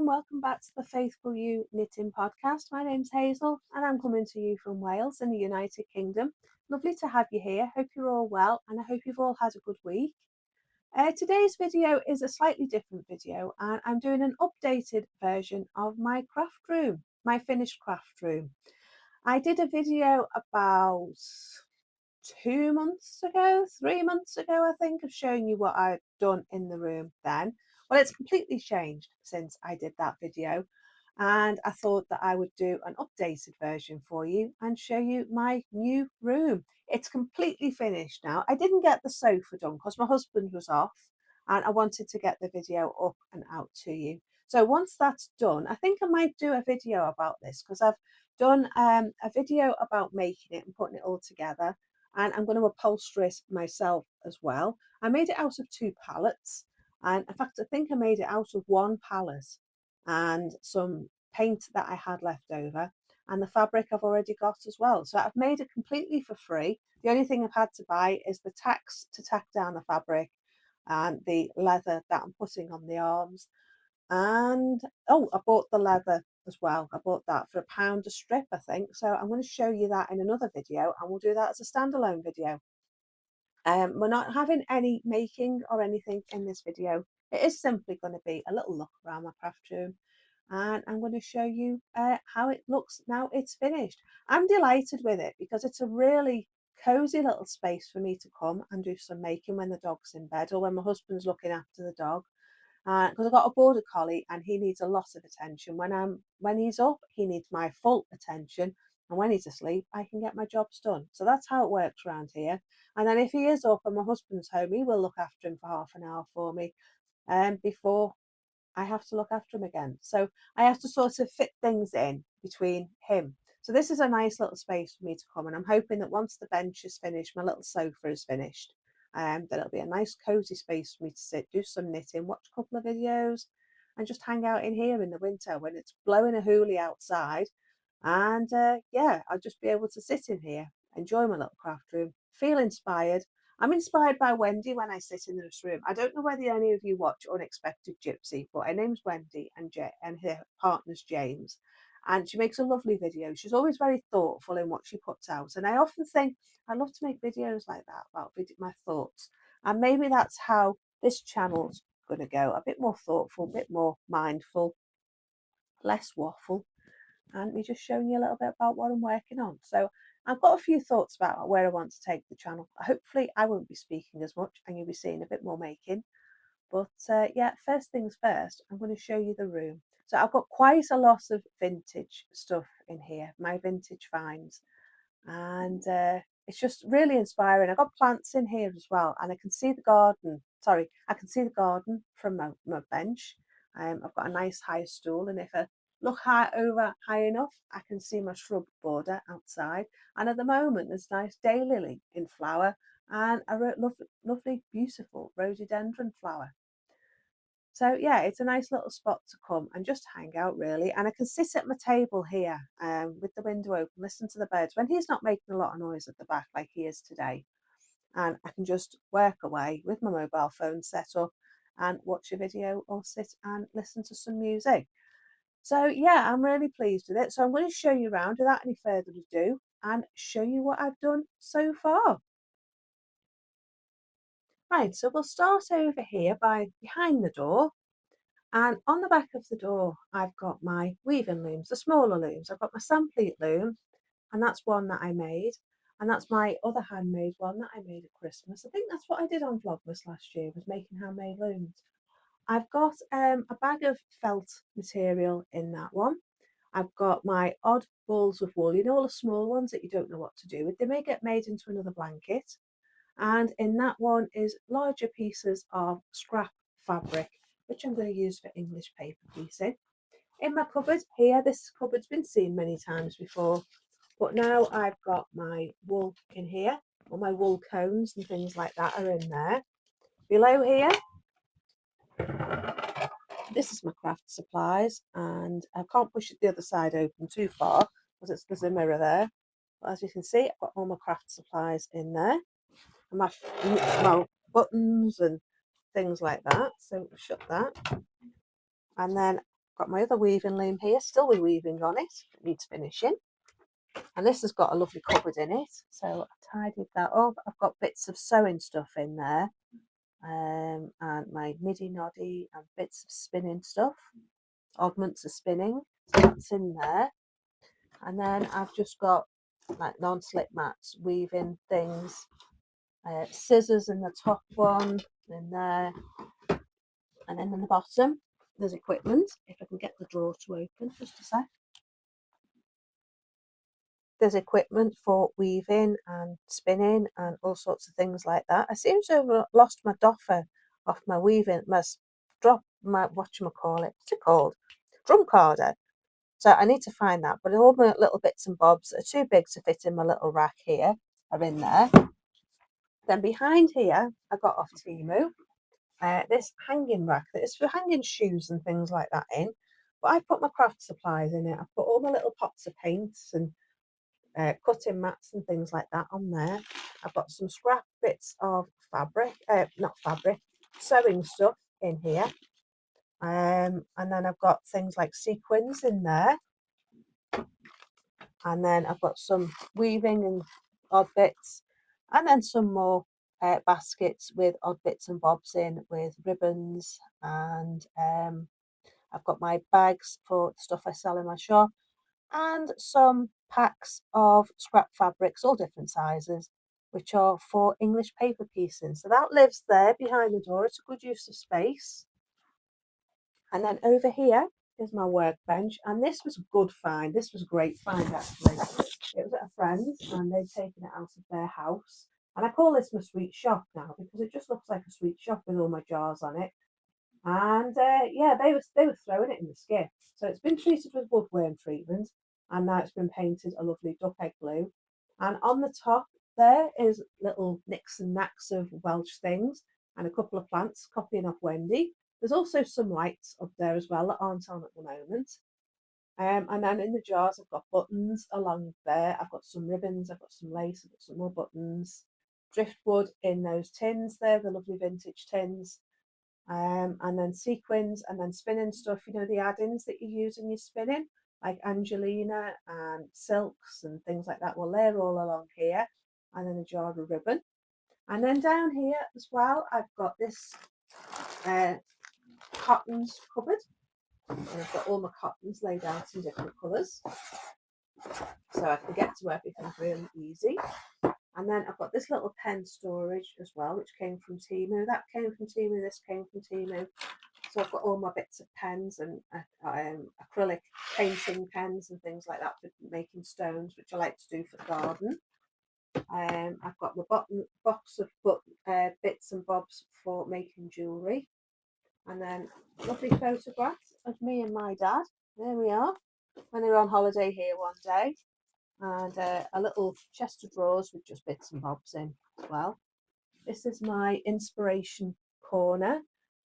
and welcome back to the Faithful You Knitting Podcast. My name's Hazel and I'm coming to you from Wales in the United Kingdom. Lovely to have you here. Hope you're all well and I hope you've all had a good week. Today's video is a slightly different video and I'm doing an updated version of my craft room, my finished craft room. I did a video about 3 months ago, I think, of showing you what I'd done in the room then. Well, it's completely changed since I did that video, and I thought that I would do an updated version for you and show you my new room. It's completely finished now. I didn't get the sofa done because my husband was off and I wanted to get the video up and out to you. So once that's done, I think I might do a video about this because I've done a video about making it and putting it all together, and I'm going to upholster it myself as well. I made it out of 2 pallets, and in fact I think I made it out of 1 pallet and some paint that I had left over, and the fabric I've already got as well. So I've made it completely for free. The only thing I've had to buy is the tacks to tack down the fabric and the leather that I'm putting on the arms. And oh, I bought the leather as well. I bought that for £1 a strip, I think. So I'm going to show you that in another video, and we'll do that as a standalone video. We're not having any making or anything in this video. It is simply going to be a little look around my craft room, and I'm going to show you how it looks now it's finished. I'm delighted with it because it's a really cozy little space for me to come and do some making when the dog's in bed or when my husband's looking after the dog. Because I've got a border collie and he needs a lot of attention. When he's up, he needs my full attention, and when he's asleep, I can get my jobs done. So that's how it works around here. And then if he is up and my husband's home, he will look after him for half an hour for me, before I have to look after him again. So I have to sort of fit things in between him. So this is a nice little space for me to come, and I'm hoping that once the bench is finished, my little sofa is finished, that it'll be a nice cozy space for me to sit, do some knitting, watch a couple of videos, and just hang out in here in the winter when it's blowing a hoolie outside. And yeah, I'll just be able to sit in here, enjoy my little craft room, feel inspired. I'm inspired by Wendy when I sit in this room. I don't know whether any of you watch Unexpected Gypsy, but her name's Wendy and her partner's James. And she makes a lovely video. She's always very thoughtful in what she puts out. And I often think I'd love to make videos like that about my thoughts. And maybe that's how this channel's going to go. A bit more thoughtful, a bit more mindful, less waffle, and me just showing you a little bit about what I'm working on. So I've got a few thoughts about where I want to take the channel. Hopefully I won't be speaking as much and you'll be seeing a bit more making. But yeah, first things first, I'm going to show you the room. So I've got quite a lot of vintage stuff in here, my vintage finds. And it's just really inspiring. I've got plants in here as well, and I can see the garden. Sorry, I can see the garden from my bench. I've got a nice high stool, and if I look high enough, I can see my shrub border outside. And at the moment, there's nice daylily in flower and a lovely, beautiful rhododendron flower. So yeah, it's a nice little spot to come and just hang out really. And I can sit at my table here with the window open, listen to the birds when he's not making a lot of noise at the back like he is today. And I can just work away with my mobile phone set up and watch a video or sit and listen to some music. So yeah, I'm really pleased with it. So I'm going to show you around without any further ado and show you what I've done so far. Right, so we'll start over here by behind the door. And on the back of the door, I've got my weaving looms, the smaller looms. I've got my samplete loom, and that's one that I made. And that's my other handmade one that I made at Christmas. I think that's what I did on Vlogmas last year, was making handmade looms. I've got a bag of felt material in that one. I've got my odd balls of wool, you know, all the small ones that you don't know what to do with. They may get made into another blanket. And in that one is larger pieces of scrap fabric, which I'm going to use for English paper piecing. In my cupboard here, this cupboard's been seen many times before, but now I've got my wool in here, all my wool cones and things like that are in there. Below here, this is my craft supplies, and I can't push it the other side open too far because there's a mirror there. But as you can see, I've got all my craft supplies in there, and my buttons and things like that. So shut that. And then Got my other weaving loom here, still with weaving on it, needs finishing. And this has got a lovely cupboard in it, so I tidied that up. I've got bits of sewing stuff in there, and my niddy noddy and bits of spinning stuff, oddments of spinning, so that's in there. And then I've just got like non-slip mats, weaving things, scissors in the top one, in there, and then in the bottom there's equipment. If I can get the drawer to open, just a sec. There's equipment for weaving and spinning and all sorts of things like that. I seem to have lost my doffer off my weaving, what's it called? Drum carder. So I need to find that, but all my little bits and bobs are too big to fit in my little rack here are in there. Then behind here, I got off Temu, this hanging rack that is for hanging shoes and things like that in. But I put my craft supplies in it. I put all my little pots of paints and cutting mats and things like that on there. I've got some scrap bits of fabric, sewing stuff in here. And then I've got things like sequins in there. And then I've got some weaving and odd bits. And then some more baskets with odd bits and bobs in with ribbons. And I've got my bags for stuff I sell in my shop. And some packs of scrap fabrics, all different sizes, which are for English paper piecing. So that lives there behind the door. It's a good use of space. And then over here is my workbench, and this was a good find. This was a great find actually. It was at a friend's and they'd taken it out of their house. And I call this my sweet shop now because it just looks like a sweet shop with all my jars on it. And yeah, they were throwing it in the skip. So it's been treated with woodworm treatment, and now it's been painted a lovely duck egg blue. And on the top there is little nicks and knacks of Welsh things and a couple of plants copying off Wendy. There's also some lights up there as well that aren't on at the moment. And then in the jars I've got buttons along there. I've got some ribbons, I've got some lace, I've got some more buttons. Driftwood in those tins there, the lovely vintage tins. And then sequins and then spinning stuff, you know, the add-ins that you use in your spinning, like Angelina and silks and things like that. Well, they're all along here. And then a jar of ribbon. And then down here as well, I've got this cottons cupboard. And I've got all my cottons laid out in different colours. So I can get to everything really easy. And then I've got this little pen storage as well, which came from Temu. That came from Temu, this came from Temu. So I've got all my bits of pens and acrylic painting pens and things like that for making stones, which I like to do for the garden. I've got my box of bits and bobs for making jewellery. And then lovely photographs of me and my dad. There we are, when they were on holiday here one day. And a little chest of drawers with just bits and bobs in as well. This is my inspiration corner.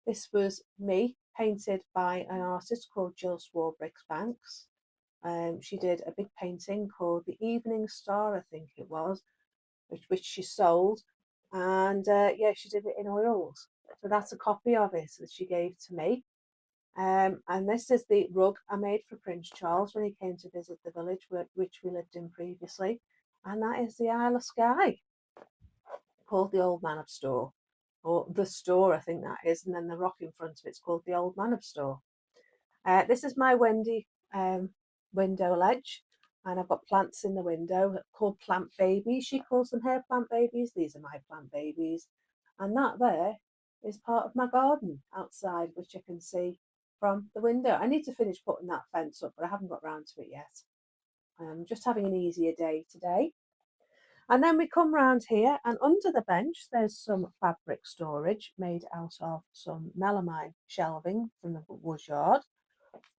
This was me painted by an artist called Jill Swarbriggs-Banks. She did a big painting called The Evening Star, I think it was, which she sold. And yeah, she did it in oils. So that's a copy of it that she gave to me. And this is the rug I made for Prince Charles when he came to visit the village which we lived in previously. And that is the Isle of Skye, called the Old Man of Store. Or the store, I think that is. And then the rock in front of it's called the Old Man of Store. This is my Wendy window ledge. And I've got plants in the window called plant babies. She calls them her plant babies. These are my plant babies. And that there is part of my garden outside, which I can see from the window. I need to finish putting that fence up, but I haven't got round to it yet. I'm just having an easier day today. And then we come round here, and under the bench there's some fabric storage made out of some melamine shelving from the woodyard,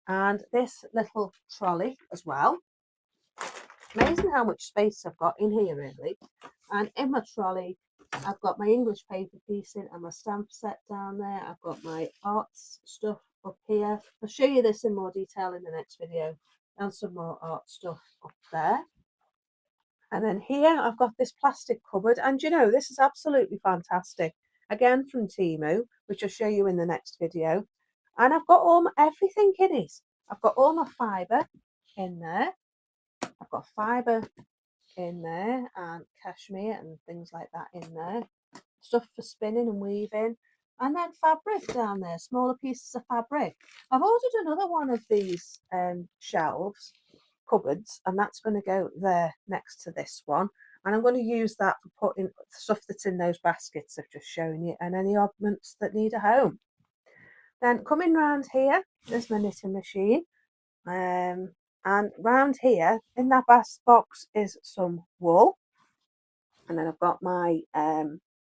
and this little trolley as well. Amazing how much space I've got in here really. And in my trolley I've got my English paper piecing and my stamp set down there. I've got my arts stuff up here. I'll show you this in more detail in the next video, and some more art stuff up there. And then here I've got this plastic cupboard, and you know, this is absolutely fantastic. Again from Temu, which I'll show you in the next video. And I've got everything in it. I've got all my fibre in there. I've got fibre in there and cashmere and things like that in there. Stuff for spinning and weaving. And then fabric down there, smaller pieces of fabric. I've ordered another one of these shelves, cupboards, and that's going to go there next to this one. And I'm going to use that for putting stuff that's in those baskets I've just shown you and any oddments that need a home. Then coming round here, there's my knitting machine. And round here in that box is some wool. And then I've got my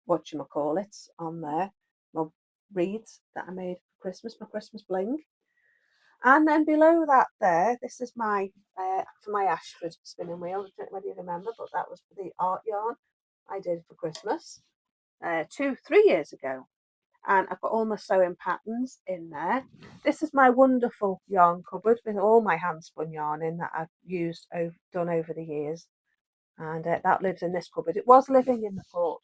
whatchamacallit on there, my reeds that I made for Christmas, my Christmas bling. And then below that there, this is my for my Ashford spinning wheel. I don't know whether you remember, but that was for the art yarn I did for Christmas 3 years ago. And I've got all my sewing patterns in there. This is my wonderful yarn cupboard with all my hand spun yarn in that I've done over the years. And that lives in this cupboard. It was living in the porch,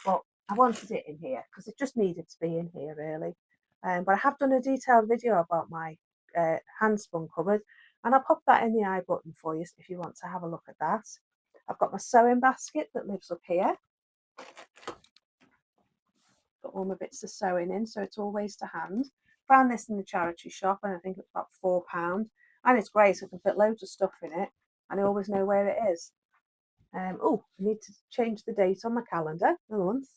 but I wanted it in here because it just needed to be in here really. But I have done a detailed video about my hand spun cupboard, and I'll pop that in the I button for you if you want to have a look at that. I've got my sewing basket that lives up here. Got all my bits of sewing in, so it's always to hand. Found this in the charity shop, and I think it's about £4, and it's great. I can fit loads of stuff in it, and I always know where it is. I need to change the date on my calendar, the month.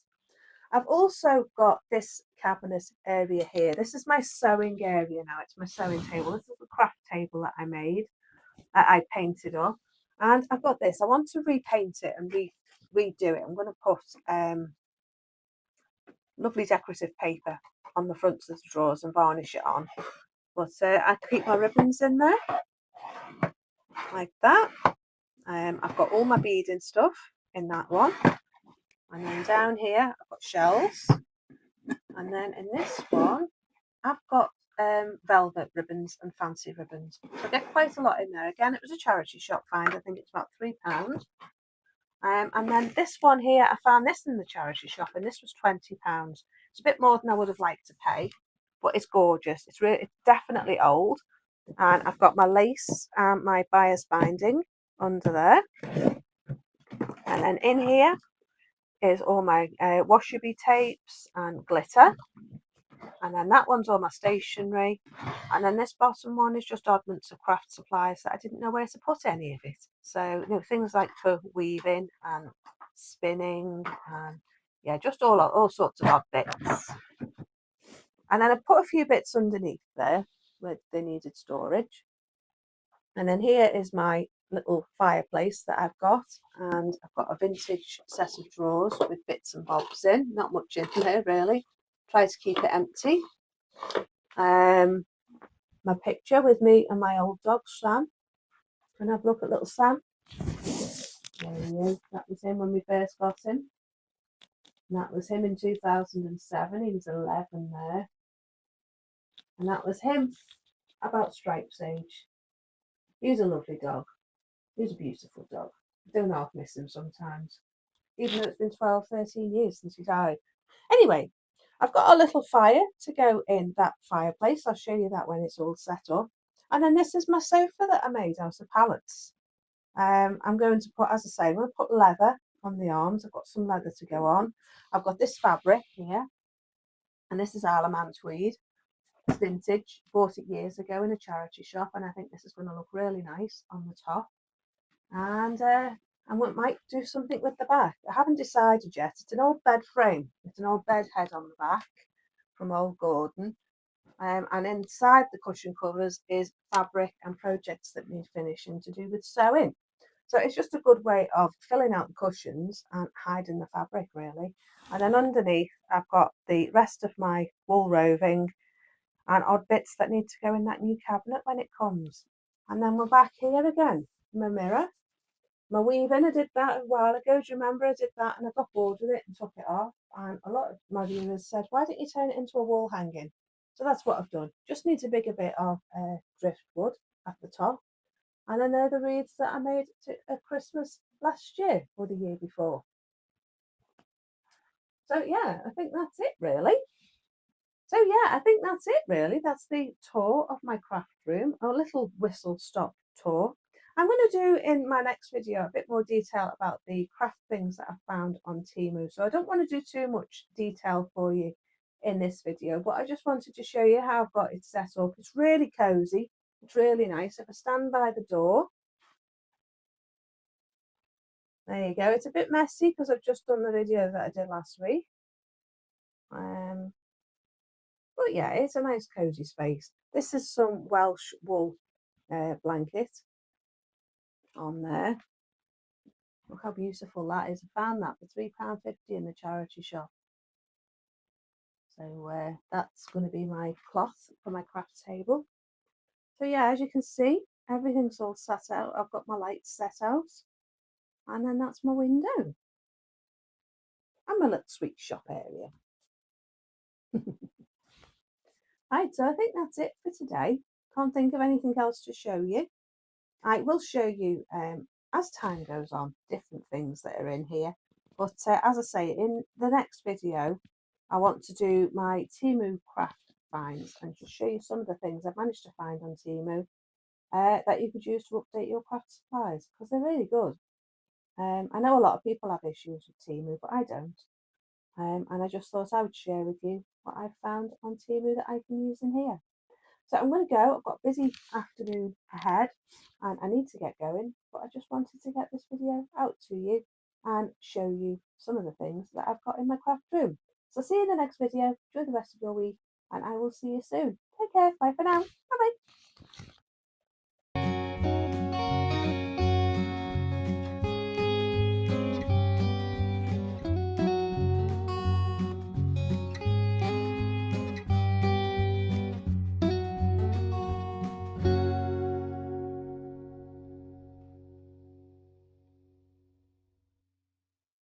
I've also got this cabinet area here. This is my sewing area now. It's my sewing table. This is the craft table that I made. I painted up, and I've got this. I want to repaint it and redo it. I'm going to put lovely decorative paper on the fronts of the drawers and varnish it on. But I keep my ribbons in there like that. I've got all my beading stuff in that one. And then down here, I've got shells. And then in this one, I've got velvet ribbons and fancy ribbons. So I get quite a lot in there. Again, it was a charity shop find. I think it's about £3. And then this one here, I found this in the charity shop, and this was £20. It's a bit more than I would have liked to pay, but it's gorgeous. It's definitely old. And I've got my lace and my bias binding under there. And then in here is all my washi tapes and glitter. And then that one's all my stationery. And then this bottom one is just oddments of craft supplies that I didn't know where to put any of it. So, things like for weaving and spinning and just all sorts of odd bits. And then I put a few bits underneath there where they needed storage. And then here is my little fireplace that I've got, and I've got a vintage set of drawers with bits and bobs in, not much in there really. Try to keep it empty. My picture with me and my old dog Sam. Can I have a look at little Sam? There he is. That was him when we first got him. And that was him in 2007. He was 11 there. And that was him about Stripe's age. He was a lovely dog. He was a beautiful dog. I don't half miss him sometimes, even though it's been 12, 13 years since he died. Anyway, I've got a little fire to go in that fireplace. I'll show you that when it's all set up. And then this is my sofa that I made out of pallets. I'm going to put, as I say, I'm going to put leather on the arms. I've got some leather to go on. I've got this fabric here, and this is Alaman tweed. It's vintage. Bought it years ago in a charity shop, and I think this is going to look really nice on the top. And I might do something with the back. I haven't decided yet. It's an old bed frame. It's an old bed head on the back from old Gordon. And inside the cushion covers is fabric and projects that need finishing to do with sewing. So it's just a good way of filling out the cushions and hiding the fabric really. And then underneath I've got the rest of my wool roving and odd bits that need to go in that new cabinet when it comes. And then we're back here again. My mirror, my weaving, I did that a while ago. Do you remember I did that and I got bored with it and took it off? And a lot of my viewers said, why don't you turn it into a wall hanging? So that's what I've done. Just needs a bigger bit of driftwood at the top. And then they're the reeds that I made at Christmas last year or the year before. So yeah, I think that's it really. So yeah, I think that's it really. That's the tour of my craft room, a little whistle stop tour. I'm going to do in my next video a bit more detail about the craft things that I found on Temu. So I don't want to do too much detail for you in this video, but I just wanted to show you how I've got it set up. It's really cozy. It's really nice. If I stand by the door, there you go. It's a bit messy because I've just done the video that I did last week. But yeah, it's a nice cozy space. This is some Welsh wool blanket on there. Look how beautiful that is. I found that for £3.50 in the charity shop. So that's going to be my cloth for my craft table. So yeah, as you can see, everything's all set out. I've got my lights set out. And then that's my window. And my little sweet shop area. Right, so I think that's it for today. Can't think of anything else to show you. I will show you, as time goes on, different things that are in here. But as I say, in the next video, I want to do my Temu craft finds and just show you some of the things I've managed to find on Temu that you could use to update your craft supplies, because they're really good. I know a lot of people have issues with Temu, but I don't. And I just thought I would share with you what I've found on Temu that I can use in here. So I'm going to go. I've got a busy afternoon ahead and I need to get going, but I just wanted to get this video out to you and show you some of the things that I've got in my craft room. So see you in the next video. Enjoy the rest of your week and I will see you soon. Take care. Bye for now. Bye bye.